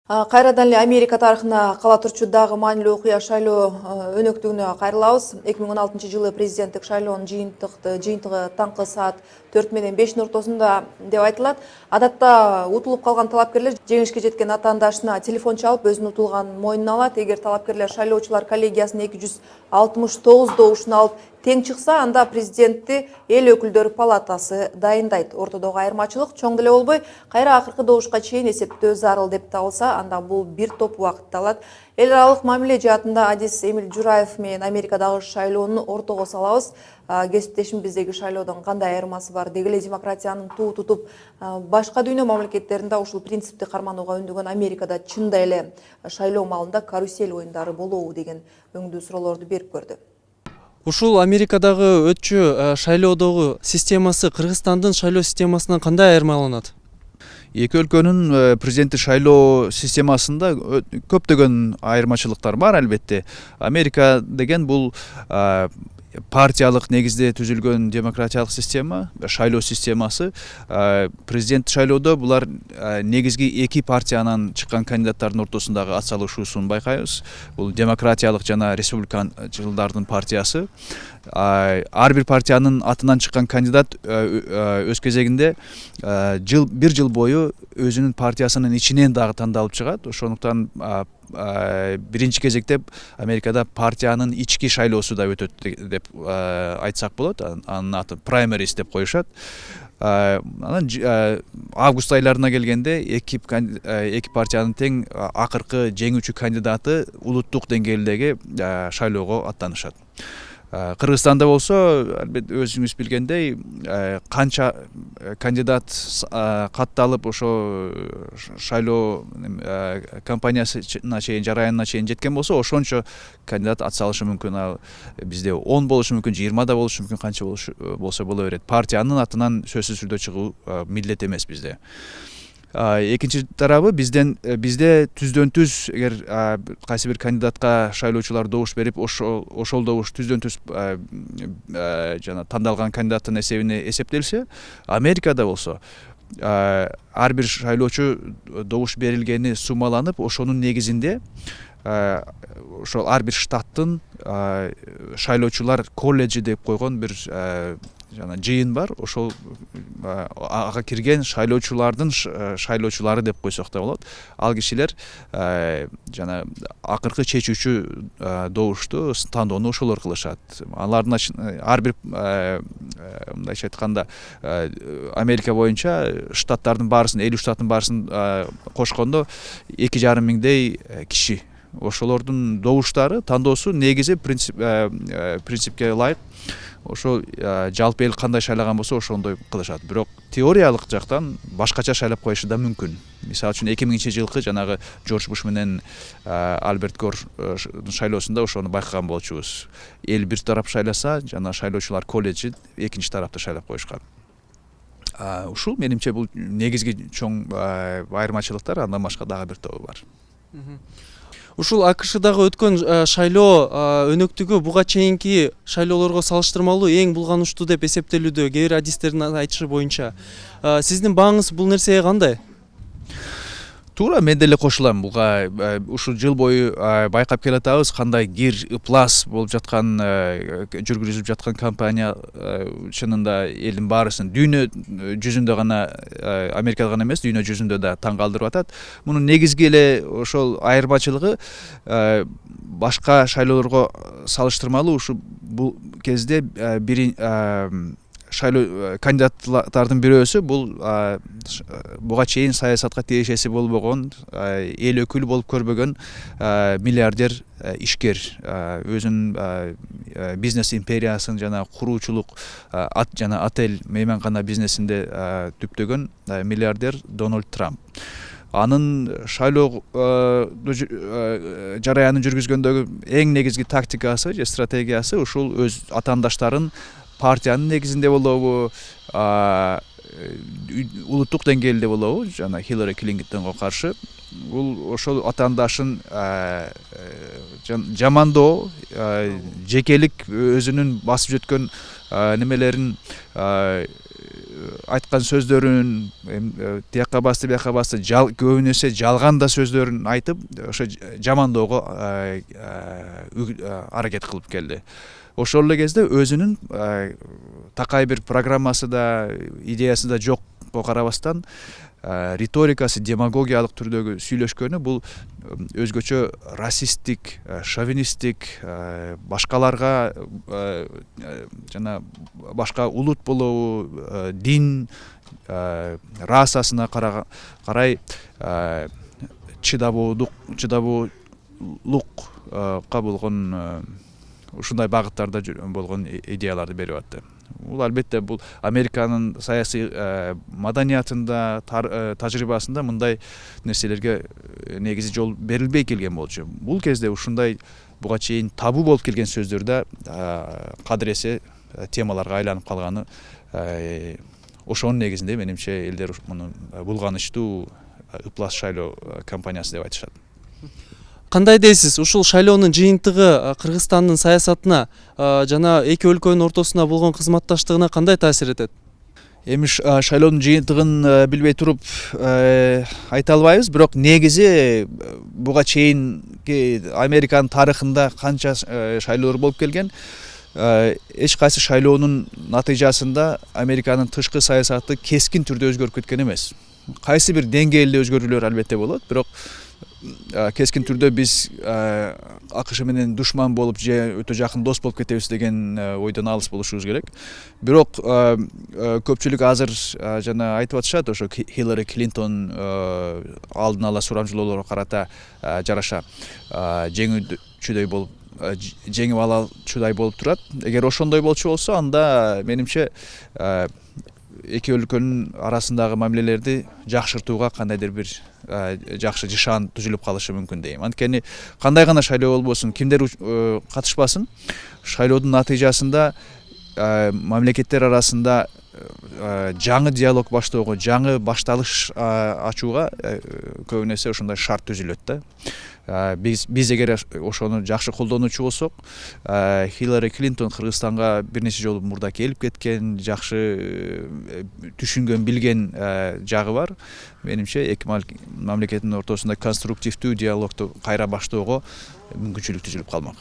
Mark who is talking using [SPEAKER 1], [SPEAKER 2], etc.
[SPEAKER 1] Кайрадан эле Америка тарыхына кала турчу дагы маанилүү окуя шайлоо өнөктүгүнө кайрылабыз. 2016-жылы президенттик шайлоонун жыйынтыгы таңкы саат 4 менен 5 ортосунда деп айтылат. Адатта утулуп калган талапкерлер жеңишке жеткен атаандашына телефон чалып өзүнүн утулганын мойнуна алат. Эгер талапкерлер шайлоочулар коллегиясынын 269 добушун алып тең чыкса, анда президентти эл өкүлдөрү палатасы дайындайт. Ортодогу айырмачылык чоң деле болбой, кайра акыркы добушка чейин эсептөө зарыл деп табылса, анда бул бир топ убакытты алат. Эл аралык мамиле жаатында Адис Эмил Жураев менен Америкадагы шайлоону ортого салабыз. Кесиптешим биздеги шайлоодон кандай айырмасы бар? Деги эле демократиянын туу тутуп, башка дүйнө мамлекеттеринде ушул принципти карманууга үндөгөн Америкада чында эле шайлоо маалында карусель оюндары болобу деген өңдүү суроолорду берип көрдү.
[SPEAKER 2] Ушул Америкадагы өтчү шайлоодогу системасы Кыргызстандын шайлоо системасынан кандай айырмаланат?
[SPEAKER 3] Эки өлкөнүн президенттик шайлоо системасында көптөгөн айырмачылыктар бар албетте. Америка деген бул партиялык негизде түзүлгөн демократиялык система, шайлоо системасы. Президент шайлоодо булар негизги эки партиянан чыккан кандидаттардын ортосундагы ат салышуусун байкайбыз. Бул демократиялык жана республиканчылдардын партиясы. Ар бир партиянын атынан чыккан кандидат өз кезегинде бир жыл бою өзүнүн партиясынын ичинен дагы тандалып чыгат. Ошондуктан биринчи кезекте Америкада партиянын ички шайлоосу да өтөт деп айтсак болот. Анын аты праймерис деп коюшат. Анан август айларына келгенде эки партиянын тең акыркы жеңүүчү кандидаты улуттук деңгээлдеги шайлоого аттанышат. Кыргызстанда болсо, албетте өзүңүз билгендей, канча кандидат катталып ошо шайлоо кампаниясына чейин, жараянына чейин жеткен болсо, ошончо кандидат ат салышы мүмкүн. Бизде 10 болушу мүмкүн, 20 да болушу мүмкүн, канча болсо боло берет. Партиянын атынан сөзсүз түрдө чыгуу милдет эмес бизде. Экинчи тарабы бизде түздөн түз эгер кайсы бир кандидатка шайлоочулар добуш берип, ошол добуш түздөн түз жана тандалган кандидаттын эсебине эсептелсе, Америкада болсо ар бир шайлоочу добуш берилгени суммаланып, ошонун негизинде ошол ар бир штаттын шайлоочулар колледжи деп койгон бир жыйын бар. Ошол ага кирген шайлоочулардын шайлоочулары деп койсок да болот. Ал кишилер жана акыркы чечүүчү добушту, тандоону ошолор кылышат. Алардын ар бир мындайча айтканда Америка боюнча штаттардын баарысын, 50 штаттын баарысын кошкондо 2,5 миңдей киши. Ошолордун добуштары, тандоосу негизи принципке ылайык. Ошо жалпы эл кандай шайлаган болсо ошондой кылышат. Бирок теориялык жактан башкача шайлап коюшу да мүмкүн. Мисалы үчүн 2000-жылкы жанагы Джордж Буш менен Альберт Гор шайлоосунда ошону байкаган болчубуз. Эл бир тарап шайласа, жана шайлоочулар колледжи экинчи тарапта шайлап коюшкан. Ушул менимче бул негизги чоң айырмачылыктар, андан башка дагы бир тобу бар.
[SPEAKER 2] Ушул АКШдагы өткөн шайлоо өнөктүгү буга чейинки шайлоолорго салыштырмалуу эң булганычтуу деп эсептелүүдө, кээ бир адистердин айтышы боюнча. Сиздин бааңыз бул нерсеге кандай?
[SPEAKER 3] Туура, мен деле кошулам. Буга ушул жыл бою байкап келатабыз, кандай кир ыплас болуп жаткан, жүргүзүлүп жаткан кампания чынында элдин баарысын дүйнө жүзүндө гана, Америкада гана эмес, дүйнө жүзүндө да таң калтырып атат. Мунун негизги эле ошол айырмачылыгы башка шайлоолорго салыштырмалуу ушу бул кезде шайлоо кандидаттардын бирөөсү бул буга чейин саясатка тиешеси болбогон, эл өкүлү болуп көрбөгөн миллиардер ишкер, өзүнүн бизнес империясын жана куруучулук жана отель мейманкана бизнесинде түптөгөн миллиардер Дональд Трамп. Анын шайлоо жараянын жүргүзгөндөгү эң негизги тактикасы же стратегиясы ушул өз атаандаштарын партиянын негизинде болобу, улуттук деңгээлде болобу, жана Хиллари Клинтонго каршы бул ошол атаандашын жамандоо, жекелик өзүнүн басып жеткөн немелерин айткан сөздөрүн тияка басты бияка басты көбүн эсе жалган да сөздөрүн айтып ошо жамандоого аракет кылып келди. Ошол эле кезде өзүнүн такай бир программасы да идеясы да жокко карабастан риторикасы демагогиялык түрдөгү сүйлөшкөнү бул өзгөчө расисттик, шовинисттик, башкаларга жана башка улут болобу, дин, расасына карай чыдабуулукка болгон ушундай багыттарда болгон идеяларды берип атты. Бул албетте бул Американын саясий маданиятында, тажрыйбасында мындай нерселерге негизи жол берилбей келген болчу. Бул кезде ушундай буга чейин табу болуп келген сөздөр да кадыресе темаларга айланып калганы ошонун негизинде менимче элдер муну булганычтуу ыплас шайлоо кампаниясы деп айтышат.
[SPEAKER 2] Кандай дейсиз, ушул шайлоонун жыйынтыгы Кыргызстандын саясатына жана эки өлкөнүн ортосуна болгон кызматташтыгына кандай таасир этет?
[SPEAKER 3] Эми шайлоонун жыйынтыгын билбей туруп айта албайбыз, бирок негизи буга чейинки Американын тарыхында канча шайлоолор болуп келген, эч кайсы шайлоонун натыйжасында Американын тышкы саясаты кескин түрдө өзгөрүп кеткен эмес. Кайсы бир деңгээлде өзгөрүүлөр албетте болот, бирок кескин түрдө биз АКШ менен душман болуп же өтө жакын дос болуп кетебиз деген ойдон алыс болушубуз керек. Бирок көпчүлүк азыр жана айтып атышат, ошо Хиллари Клинтон алдын ала сурамжылоолорго карата жараша жеңип алчудай болуп турат. Эгер ошондой болчу болсо, анда менимче эки өлкөнүн арасындагы мамилелерди жакшыртууга кандайдыр бир жакшы жышаан түзүлүп калышы мүмкүн дейм. Анткени кандай гана шайлоо болбосун, кимдер катышпасын, шайлоодун натыйжасында мамлекеттер арасында жаңы диалог баштоого, жаңы башталыш ачууга көбүн эсе ошондой шарт түзүлөт да. Биз эгер ошону жакшы колдонуучу болсок, Хиллари Клинтон Кыргызстанга бир нече жолу мурда келип кеткен, жакшы түшүнгөн, билген жагы бар. Менимче эки мамлекеттин ортосунда конструктивдүү диалогду кайра баштоого мүмкүнчүлүк түзүлүп калмак.